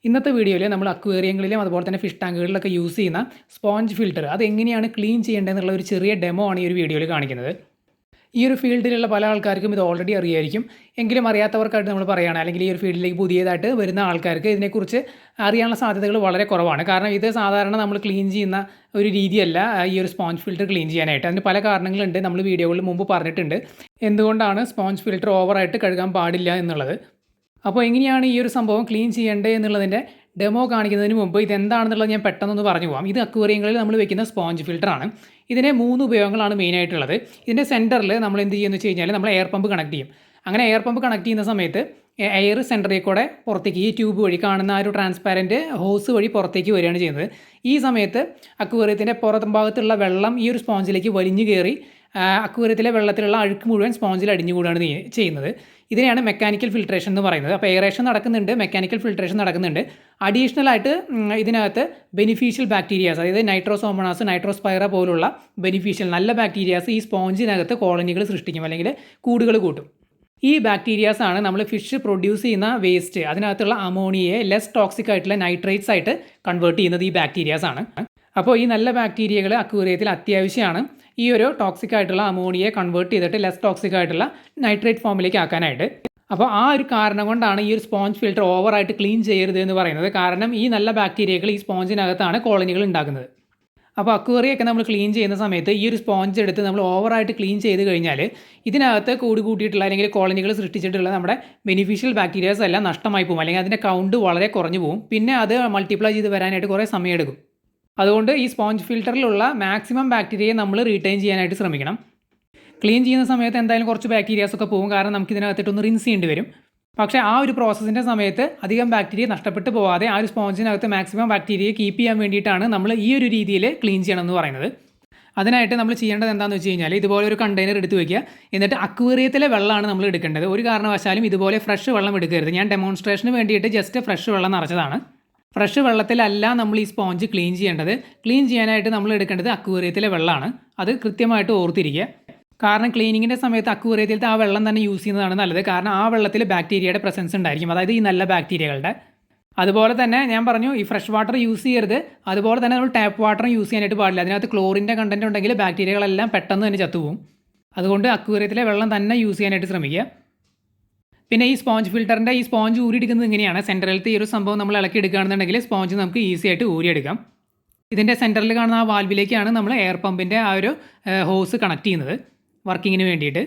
ഇന്നത്തെ വീഡിയോയിൽ നമ്മൾ അക്വേറിയങ്ങളിലും അതുപോലെ തന്നെ ഫിഷ് ടാങ്കുകളിലൊക്കെ യൂസ് ചെയ്യുന്ന സ്പോഞ്ച് ഫിൽറ്റർ അതെങ്ങനെയാണ് ക്ലീൻ ചെയ്യേണ്ടതെന്നുള്ള ഒരു ചെറിയ ഡെമോ ആണ് ഈ ഒരു വീഡിയോയിൽ കാണിക്കുന്നത്. ഈ ഒരു ഫീൽഡിലുള്ള പല ആൾക്കാർക്കും ഇത് ഓൾറെഡി അറിയായിരിക്കും. എങ്കിലും അറിയാത്തവർക്കായിട്ട് നമ്മൾ പറയുകയാണ്, അല്ലെങ്കിൽ ഈ ഒരു ഫീൽഡിലേക്ക് പുതിയതായിട്ട് വരുന്ന ആൾക്കാർക്ക് ഇതിനെക്കുറിച്ച് അറിയാനുള്ള സാധ്യതകൾ വളരെ കുറവാണ്. കാരണം ഇത് സാധാരണ നമ്മൾ ക്ലീൻ ചെയ്യുന്ന ഒരു രീതിയല്ല ഈ ഒരു സ്പോഞ്ച് ഫിൽറ്റർ ക്ലീൻ ചെയ്യാനായിട്ട്. അതിന് പല കാരണങ്ങളുണ്ട്. നമ്മൾ വീഡിയോകളിൽ മുമ്പ് പറഞ്ഞിട്ടുണ്ട് എന്തുകൊണ്ടാണ് സ്പോഞ്ച് ഫിൽറ്റർ ഓവറായിട്ട് കഴുകാൻ പാടില്ല എന്നുള്ളത്. അപ്പോൾ എങ്ങനെയാണ് ഈ ഒരു സംഭവം ക്ലീൻ ചെയ്യേണ്ടത് എന്നുള്ളതിൻ്റെ ഡെമോ കാണിക്കുന്നതിന് മുമ്പ് ഇതെന്താണെന്നുള്ളത് ഞാൻ പെട്ടെന്നൊന്ന് പറഞ്ഞു പോകാം. ഇത് അക്വേറിയങ്ങളിൽ നമ്മൾ വെക്കുന്ന സ്പോഞ്ച് ഫിൽറ്ററാണ്. ഇതിന് 3 ഉപയോഗങ്ങളാണ് മെയിനായിട്ടുള്ളത്. ഇതിൻ്റെ സെൻറ്ററിൽ നമ്മൾ എന്ത് ചെയ്യുമെന്ന് വെച്ച് കഴിഞ്ഞാൽ നമ്മൾ എയർ പമ്പ് കണക്ട് ചെയ്യും. അങ്ങനെ എയർ പമ്പ് കണക്ട് ചെയ്യുന്ന സമയത്ത് എയർ സെൻറ്ററിൽ കൂടെ പുറത്തേക്ക് ഈ ട്യൂബ് വഴി കാണുന്ന ആ ഒരു ട്രാൻസ്പാരൻറ്റ് ഹോസ് വഴി പുറത്തേക്ക് വരികയാണ് ചെയ്യുന്നത്. ഈ സമയത്ത് അക്വേറിയത്തിൻ്റെ പുറം ഭാഗത്തുള്ള വെള്ളം ഈ ഒരു സ്പോഞ്ചിലേക്ക് വലിഞ്ഞു കയറി അക്വേറിയത്തിലെ വെള്ളത്തിലുള്ള അഴുക്ക് മുഴുവൻ സ്പോഞ്ചിൽ അടിഞ്ഞുകൂടാണ് ചെയ്യുന്നത്. ഇതിനെയാണ് മെക്കാനിക്കൽ ഫിൽട്രേഷൻ എന്ന് പറയുന്നത്. അപ്പോൾ എയറേഷൻ നടക്കുന്നുണ്ട്, മെക്കാനിക്കൽ ഫിൽട്രേഷൻ നടക്കുന്നുണ്ട്. അഡീഷണലായിട്ട് ഇതിനകത്ത് ബെനിഫിഷ്യൽ ബാക്ടീരിയാസ്, അതായത് നൈട്രോസോമോണാസ്, നൈട്രോസ്പൈറ പോലുള്ള ബെനിഫിഷ്യൽ നല്ല ബാക്ടീരിയാസ് ഈ സ്പോഞ്ചിനകത്ത് കോളനികൾ സൃഷ്ടിക്കും, അല്ലെങ്കിൽ കൂടുകൾ കൂട്ടും. ഈ ബാക്ടീരിയാസാണ് നമ്മൾ ഫിഷ് പ്രൊഡ്യൂസ് ചെയ്യുന്ന വേസ്റ്റ്, അതിനകത്തുള്ള അമോണിയയെ ലെസ് ടോക്സിക് ആയിട്ടുള്ള നൈട്രേറ്റ്സ് ആയിട്ട് കൺവേർട്ട് ചെയ്യുന്നത് ഈ ബാക്ടീരിയാസാണ്. അപ്പോൾ ഈ നല്ല ബാക്ടീരിയകൾ അക്വേറിയത്തിൽ അത്യാവശ്യമാണ് ഈ ഒരു ടോക്സിക് ആയിട്ടുള്ള അമോണിയയെ കൺവേർട്ട് ചെയ്തിട്ട് ലെസ് ടോക്സിക് ആയിട്ടുള്ള നൈട്രേറ്റ് ഫോമിലേക്ക് ആക്കാനായിട്ട്. അപ്പോൾ ആ ഒരു കാരണം കൊണ്ടാണ് ഈ ഒരു സ്പോഞ്ച് ഫിൽറ്റർ ഓവറായിട്ട് ക്ലീൻ ചെയ്യരുത് എന്ന് പറയുന്നത്. കാരണം ഈ നല്ല ബാക്ടീരിയകൾ ഈ സ്പോഞ്ചിനകത്താണ് കോളനികൾ ഉണ്ടാക്കുന്നത്. അപ്പോൾ അക്വേറിയൊക്കെ നമ്മൾ ക്ലീൻ ചെയ്യുന്ന സമയത്ത് ഈ ഒരു സ്പോഞ്ച് എടുത്ത് നമ്മൾ ഓവറായിട്ട് ക്ലീൻ ചെയ്ത് കഴിഞ്ഞാൽ ഇതിനകത്ത് കൂടി കൂട്ടിയിട്ടുള്ള അല്ലെങ്കിൽ കോളനികൾ സൃഷ്ടിച്ചിട്ടുള്ള നമ്മുടെ ബെനിഫിഷ്യൽ ബാക്ടീരിയാസ് എല്ലാം നഷ്ടമായി പോകും, അല്ലെങ്കിൽ അതിൻ്റെ കൗണ്ട് വളരെ കുറഞ്ഞു പോകും. പിന്നെ അത് മൾട്ടിപ്ലൈ ചെയ്ത് വരാനായിട്ട് കുറേ സമയമെടുക്കും. അതുകൊണ്ട് ഈ സ്പോഞ്ച് ഫിൽറ്ററിലുള്ള മാക്സിമം ബാക്ടീരിയയെ നമ്മൾ റീറ്റെയിൻ ചെയ്യാനായിട്ട് ശ്രമിക്കണം. ക്ലീൻ ചെയ്യുന്ന സമയത്ത് എന്തായാലും കുറച്ച് ബാക്ടീരിയാസൊക്കെ പോകും, കാരണം നമുക്ക് ഇതിനകത്തിട്ടൊന്ന് റിൻസ് ചെയ്യേണ്ടി വരും. പക്ഷേ ആ ഒരു പ്രോസസ്സിൻ്റെ സമയത്ത് അധികം ബാക്ടീരിയ നഷ്ടപ്പെട്ടു പോകാതെ ആ ഒരു സ്പോഞ്ചിനകത്ത് മാക്സിമം ബാക്ടീരിയയെ കീപ്പ് ചെയ്യാൻ വേണ്ടിയിട്ടാണ് നമ്മൾ ഈ ഒരു രീതിയിൽ ക്ലീൻ ചെയ്യണമെന്ന് പറയുന്നത്. അതിനായിട്ട് നമ്മൾ ചെയ്യേണ്ടത് എന്താണെന്ന് വെച്ച് കഴിഞ്ഞാൽ ഇതുപോലെ ഒരു കണ്ടെയ്നർ എടുത്ത് വയ്ക്കുക. എന്നിട്ട് അക്വേറിയത്തിലെ വെള്ളമാണ് നമ്മൾ എടുക്കേണ്ടത്. ഒരു കാരണവശാലും ഇതുപോലെ ഫ്രഷ് വെള്ളം എടുക്കരുത്. ഞാൻ ഡെമോൺസ്ട്രേഷന് വേണ്ടിയിട്ട് ജസ്റ്റ് ഫ്രഷ് വെള്ളം നിറച്ചതാണ്. ഫ്രഷ് വെള്ളത്തിലല്ല നമ്മൾ ഈ സ്പോഞ്ച് ക്ലീൻ ചെയ്യേണ്ടത്. ക്ലീൻ ചെയ്യാനായിട്ട് നമ്മൾ എടുക്കേണ്ടത് അക്വേറിയത്തിലെ വെള്ളമാണ്. അത് കൃത്യമായിട്ട് ഓർത്തിരിക്കുക. കാരണം ക്ലീനിങ്ങിൻ്റെ സമയത്ത് അക്വേറിയത്തിലത്തെ ആ വെള്ളം തന്നെ യൂസ് ചെയ്യുന്നതാണ് നല്ലത്. കാരണം ആ വെള്ളത്തിൽ ബാക്ടീരിയയുടെ പ്രസൻസ് ഉണ്ടായിരിക്കും, അതായത് ഈ നല്ല ബാക്ടീരിയകളുടെ. അതുപോലെ തന്നെ ഞാൻ പറഞ്ഞു ഈ ഫ്രഷ് വാട്ടർ യൂസ് ചെയ്യരുത്. അതുപോലെ തന്നെ നമ്മൾ ടാപ്പ് വാട്ടറും യൂസ് ചെയ്യാനായിട്ട് പാടില്ല. അതിനകത്ത് ക്ലോറിൻ്റെ കണ്ടൻറ്റ് ഉണ്ടെങ്കിൽ ബാക്ടീരിയകളെല്ലാം പെട്ടെന്ന് തന്നെ ചത്തുപോകും. അതുകൊണ്ട് അക്വേറിയത്തിലെ വെള്ളം തന്നെ യൂസ് ചെയ്യാനായിട്ട് ശ്രമിക്കുക. പിന്നെ ഈ സ്പോഞ്ച് ഫിൽറ്ററിൻ്റെ ഈ സ്പോഞ്ച് ഊരിയെടുക്കുന്നത് ഇങ്ങനെയാണ്. സെൻറ്ററിലത്തെ ഈ ഒരു സംഭവം നമ്മൾ ഇളക്കി എടുക്കുകയാണെന്നുണ്ടെങ്കിൽ സ്പോഞ്ച് നമുക്ക് ഈസി ആയിട്ട് ഊരിയെടുക്കാം. ഇതിൻ്റെ സെൻറ്ററിൽ കാണുന്ന ആ വാൽവിലേക്കാണ് നമ്മൾ എയർ പമ്പിൻ്റെ ആ ഒരു ഹോസ് കണക്ട് ചെയ്യുന്നത് വർക്കിങ്ങിന് വേണ്ടിയിട്ട്.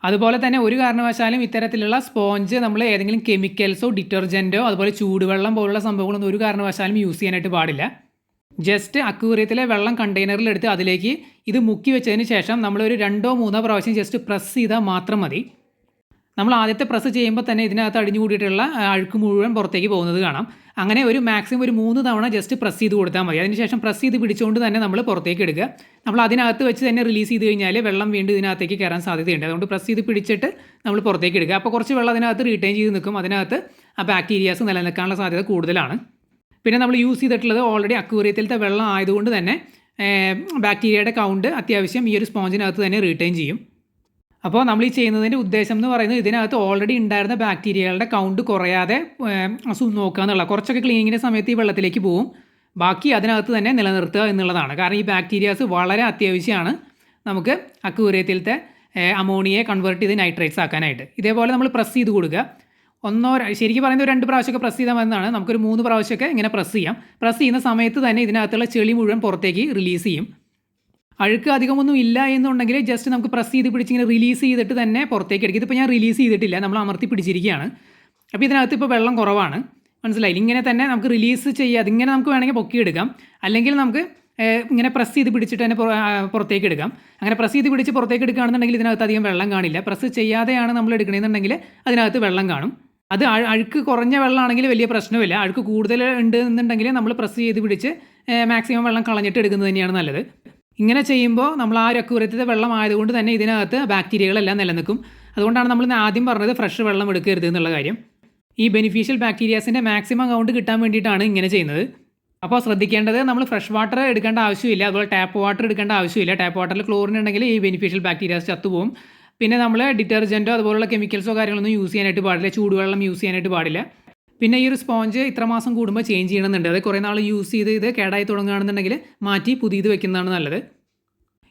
അതുപോലെ തന്നെ ഒരു കാരണവശാലും ഇത്തരത്തിലുള്ള സ്പോഞ്ച് നമ്മൾ ഏതെങ്കിലും കെമിക്കൽസോ ഡിറ്റർജൻറ്റോ അതുപോലെ ചൂടുവെള്ളം പോലുള്ള സംഭവങ്ങളൊന്നും ഒരു കാരണവശാലും യൂസ് ചെയ്യാനായിട്ട് പാടില്ല. ജസ്റ്റ് അക്വേറിയത്തിലെ വെള്ളം കണ്ടെയ്നറിലെടുത്ത് അതിലേക്ക് ഇത് മുക്കി വെച്ചതിന് ശേഷം നമ്മളൊരു 2-3 പ്രാവശ്യം ജസ്റ്റ് പ്രസ് ചെയ്താൽ മാത്രം മതി. നമ്മൾ ആദ്യത്തെ പ്രസ് ചെയ്യുമ്പോൾ തന്നെ ഇതിനകത്ത് അടിഞ്ഞു കൂടിയിട്ടുള്ള അഴുക്ക് മുഴുവൻ പുറത്തേക്ക് പോകുന്നത് കാണാം. അങ്ങനെ ഒരു മാക്സിമം ഒരു 3 തവണ ജസ്റ്റ് പ്രസ് ചെയ്ത് കൊടുത്താൽ മതി. അതിനുശേഷം പ്രസ് ചെയ്ത് പിടിച്ചുകൊണ്ട് തന്നെ നമ്മൾ പുറത്തേക്ക് എടുക്കുക. നമ്മൾ അതിനകത്ത് വെച്ച് തന്നെ റിലീസ് ചെയ്ത് കഴിഞ്ഞാൽ വെള്ളം വീണ്ടും ഇതിനകത്തേക്ക് കയറാൻ സാധ്യതയുണ്ട്. അതുകൊണ്ട് പ്രസ് ചെയ്ത് പിടിച്ചിട്ട് നമ്മൾ പുറത്തേക്ക് എടുക്കുക. അപ്പോൾ കുറച്ച് വെള്ളം അതിനകത്ത് റീറ്റെയിൻ ചെയ്ത് നിൽക്കും. അതിനകത്ത് ആ ബാക്ടീരിയാസ് നിലനിൽക്കാനുള്ള സാധ്യത കൂടുതലാണ്. പിന്നെ നമ്മൾ യൂസ് ചെയ്തിട്ടുള്ളത് ഓൾറെഡി അക്വേറിയത്തിലത്തെ വെള്ളം ആയതുകൊണ്ട് തന്നെ ബാക്ടീരിയയുടെ കൗണ്ട് അത്യാവശ്യം ഈ ഒരു സ്പോഞ്ചിനകത്ത് തന്നെ റീറ്റെയിൻ ചെയ്യും. അപ്പോൾ നമ്മൾ ഈ ചെയ്യുന്നതിൻ്റെ ഉദ്ദേശം എന്ന് പറയുന്നത് ഇതിനകത്ത് ഓൾറെഡി ഉണ്ടായിരുന്ന ബാക്ടീരിയകളുടെ കൗണ്ട് കുറയാതെ നോക്കുക എന്നുള്ള. കുറച്ചൊക്കെ ക്ലീനിങ്ങിൻ്റെ സമയത്ത് ഈ വെള്ളത്തിലേക്ക് പോകും, ബാക്കി അതിനകത്ത് തന്നെ നിലനിർത്തുക എന്നുള്ളതാണ്. കാരണം ഈ ബാക്ടീരിയാസ് വളരെ അത്യാവശ്യമാണ് നമുക്ക് അക്വേറിയത്തിലത്തെ അമോണിയയെ കൺവേർട്ട് ചെയ്ത് നൈട്രേറ്റ്സ് ആക്കാനായിട്ട്. ഇതേപോലെ നമ്മൾ പ്രസ് ചെയ്ത് കൊടുക്കുക. ശരിക്കും പറയുന്നത് 2 പ്രാവശ്യമൊക്കെ പ്രസ് ചെയ്താൽ മതിയാണ്. നമുക്കൊരു 3 പ്രാവശ്യമൊക്കെ ഇങ്ങനെ പ്രസ് ചെയ്യാം. പ്രസ് ചെയ്യുന്ന സമയത്ത് തന്നെ ഇതിനകത്തുള്ള ചെളി മുഴുവൻ പുറത്തേക്ക് റിലീസ് ചെയ്യും. അഴുക്ക് അധികമൊന്നും ഇല്ല എന്നുണ്ടെങ്കിൽ ജസ്റ്റ് നമുക്ക് പ്രസ് ചെയ്ത് പിടിച്ചിങ്ങനെ റിലീസ് ചെയ്തിട്ട് തന്നെ പുറത്തേക്ക് എടുക്കും. ഇതിപ്പോൾ ഞാൻ റിലീസ് ചെയ്തിട്ടില്ല, നമ്മൾ അമർത്തി പിടിച്ചിരിക്കുകയാണ്. അപ്പോൾ ഇതിനകത്ത് ഇപ്പോൾ വെള്ളം കുറവാണ്, മനസ്സിലായില്ല. ഇങ്ങനെ തന്നെ നമുക്ക് റിലീസ് ചെയ്യുക. അതിങ്ങനെ നമുക്ക് വേണമെങ്കിൽ പൊക്കിയെടുക്കാം, അല്ലെങ്കിൽ നമുക്ക് ഇങ്ങനെ പ്രസ് ചെയ്ത് പിടിച്ചിട്ട് തന്നെ പുറത്തേക്ക് എടുക്കാം. അങ്ങനെ പ്രസ് ചെയ്ത് പിടിച്ച് പുറത്തേക്ക് എടുക്കുകയാണെന്നുണ്ടെങ്കിൽ ഇതിനകത്ത് അധികം വെള്ളം കാണില്ല. പ്രസ് ചെയ്യാതെയാണ് നമ്മൾ എടുക്കണമെന്നുണ്ടെങ്കിൽ അതിനകത്ത് വെള്ളം കാണും. അത് അഴുക്ക് കുറഞ്ഞ വെള്ളമാണെങ്കിൽ വലിയ പ്രശ്നമില്ല. അഴുക്ക് കൂടുതൽ ഉണ്ട് എന്നുണ്ടെങ്കിൽ നമ്മൾ പ്രസ് ചെയ്ത് പിടിച്ച് മാക്സിമം വെള്ളം കളഞ്ഞിട്ട് എടുക്കുന്നത് തന്നെയാണ് നല്ലത്. ഇങ്ങനെ ചെയ്യുമ്പോൾ നമ്മൾ ആ ഒരു അക്വേറിയത്തിലെ വെള്ളം ആയതുകൊണ്ട് തന്നെ ഇതിനകത്ത് ബാക്ടീരിയകളെല്ലാം നിലനിൽക്കും. അതുകൊണ്ടാണ് നമ്മൾ ആദ്യം പറഞ്ഞത് ഫ്രഷ് വെള്ളം എടുക്കരുത് എന്നുള്ള കാര്യം. ഈ ബെനിഫിഷ്യൽ ബാക്ടീരിയാസിൻ്റെ മാക്സിമം കൗണ്ട് കിട്ടാൻ വേണ്ടിയിട്ടാണ് ഇങ്ങനെ ചെയ്യുന്നത്. അപ്പോൾ ശ്രദ്ധിക്കേണ്ടത് നമ്മൾ ഫ്രഷ് വാട്ടർ എടുക്കേണ്ട ആവശ്യമില്ല, അതുപോലെ ടാപ്പ് വാട്ടർ എടുക്കേണ്ട ആവശ്യമില്ല. ടാപ്പ് വാട്ടറിൽ ക്ലോറിൻ ഉണ്ടെങ്കിൽ ഈ ബെനിഫിഷ്യൽ ബാക്ടീരിയാസ് ചത്തുപോകും. പിന്നെ നമ്മൾ ഡിറ്റർജൻറ്റോ അതുപോലുള്ള കെമിക്കൽസോ കാര്യങ്ങളൊന്നും യൂസ് ചെയ്യാനായിട്ട് പാടില്ല. ചൂടുവെള്ളം യൂസ് ചെയ്യാനായിട്ട് പാടില്ല. പിന്നെ ഈ ഒരു സ്പോഞ്ച് ഇത്ര മാസം കൂടുമ്പോൾ ചേഞ്ച് ചെയ്യണമെന്നുണ്ട്. അത് കുറേ നാൾ യൂസ് ചെയ്ത് ഇത് കേടായി തുടങ്ങുകയാണെന്നുണ്ടെങ്കിൽ മാറ്റി പുതിയത് വെക്കുന്നതാണ് നല്ലത്.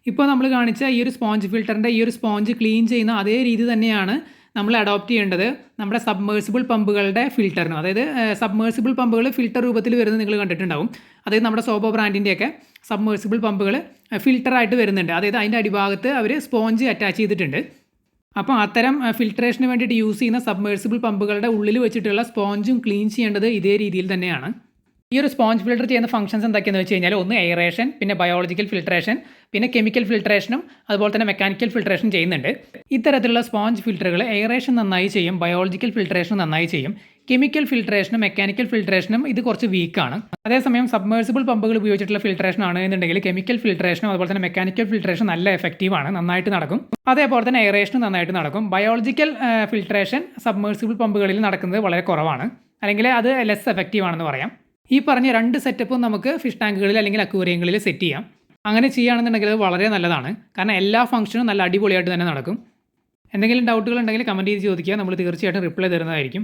ഇപ്പോൾ നമ്മൾ കാണിച്ച ഈ ഒരു സ്പോഞ്ച് ഫിൽറ്ററിൻ്റെ ഈ ഒരു സ്പോഞ്ച് ക്ലീൻ ചെയ്യുന്ന അതേ രീതി തന്നെയാണ് നമ്മൾ അഡോപ്റ്റ് ചെയ്യേണ്ടത് നമ്മുടെ സബ്മേഴ്സിബിൾ പമ്പുകളുടെ ഫിൽറ്ററിനും. അതായത് സബ്മേഴ്സിബിൾ പമ്പുകൾ ഫിൽറ്റർ രൂപത്തിൽ വരുന്നത് നിങ്ങൾ കണ്ടിട്ടുണ്ടാവും. അതായത് നമ്മുടെ സോബോ ബ്രാൻഡിൻ്റെയൊക്കെ സബ്മേഴ്സിബിൾ പമ്പുകൾ ഫിൽറ്ററായിട്ട് വരുന്നുണ്ട്. അതായത് അതിൻ്റെ അടിഭാഗത്ത് അവർ സ്പോഞ്ച് അറ്റാച്ച് ചെയ്തിട്ടുണ്ട്. അപ്പോൾ അത്തരം ഫിൽട്രേഷന് വേണ്ടിയിട്ട് യൂസ് ചെയ്യുന്ന സബ്മേഴ്സിബിൾ പമ്പുകളുടെ ഉള്ളിൽ വെച്ചിട്ടുള്ള സ്പോഞ്ചും ക്ലീൻ ചെയ്യേണ്ടത് ഇതേ രീതിയിൽ തന്നെയാണ്. ഈ ഒരു സ്പോഞ്ച് ഫിൽട്ടർ ചെയ്യുന്ന ഫംഗ്ഷൻസ് എന്തൊക്കെയാണെന്ന് വെച്ച് കഴിഞ്ഞാൽ ഒന്ന് എയറേഷൻ, പിന്നെ ബയോളജിക്കൽ ഫിൽട്രേഷൻ, പിന്നെ കെമിക്കൽ ഫിൽട്രേഷനും അതുപോലെ തന്നെ മെക്കാനിക്കൽ ഫിൽട്രേഷൻ ചെയ്യുന്നുണ്ട്. ഇത്തരത്തിലുള്ള സ്പോഞ്ച് ഫിൽറ്ററുകൾ എയറേഷൻ നന്നായി ചെയ്യും, ബയോളജിക്കൽ ഫിൽട്രേഷൻ നന്നായി ചെയ്യും. കെമിക്കൽ ഫിൽട്രേഷനും മെക്കാനിക്കൽ ഫിൽട്രേഷനും ഇത് കുറച്ച് വീക്കാണ്. അതേസമയം സബ്മേഴ്സിബിൾ പമ്പുകൾ ഉപയോഗിച്ചിട്ടുള്ള ഫിൽട്രേഷൻ ആണ് എന്നുണ്ടെങ്കിൽ കെമിക്കൽ ഫിൽട്രേഷനും അതുപോലെ തന്നെ മെക്കാനിക്കൽ ഫിൽട്രേഷൻ നല്ല എഫക്റ്റീവാണ്, നന്നായിട്ട് നടക്കും. അതേപോലെ തന്നെ എയറേഷനും നന്നായിട്ട് നടക്കും. ബയോളജിക്കൽ ഫിൽട്രേഷൻ സബ്മേഴ്സിബിൾ പമ്പുകളിൽ നടക്കുന്നത് വളരെ കുറവാണ്, അല്ലെങ്കിൽ അത് ലെസ് എഫക്റ്റീവ് ആണെന്ന് പറയാം. ഈ പറഞ്ഞ രണ്ട് സെറ്റപ്പും നമുക്ക് ഫിഷ് ടാങ്കുകളിൽ അല്ലെങ്കിൽ അക്വേറിയങ്ങളിൽ സെറ്റ് ചെയ്യാം. അങ്ങനെ ചെയ്യുകയാണെന്നുണ്ടെങ്കിൽ അത് വളരെ നല്ലതാണ്. കാരണം എല്ലാ ഫംഗ്ഷനും നല്ല അടിപൊളിയായിട്ട് തന്നെ നടക്കും. എന്തെങ്കിലും ഡൗട്ടുകൾ ഉണ്ടെങ്കിൽ കമൻറ്റ് ചെയ്ത് ചോദിക്കുക, നമ്മൾ തീർച്ചയായിട്ടും റിപ്ലൈ തരുന്നതായിരിക്കും.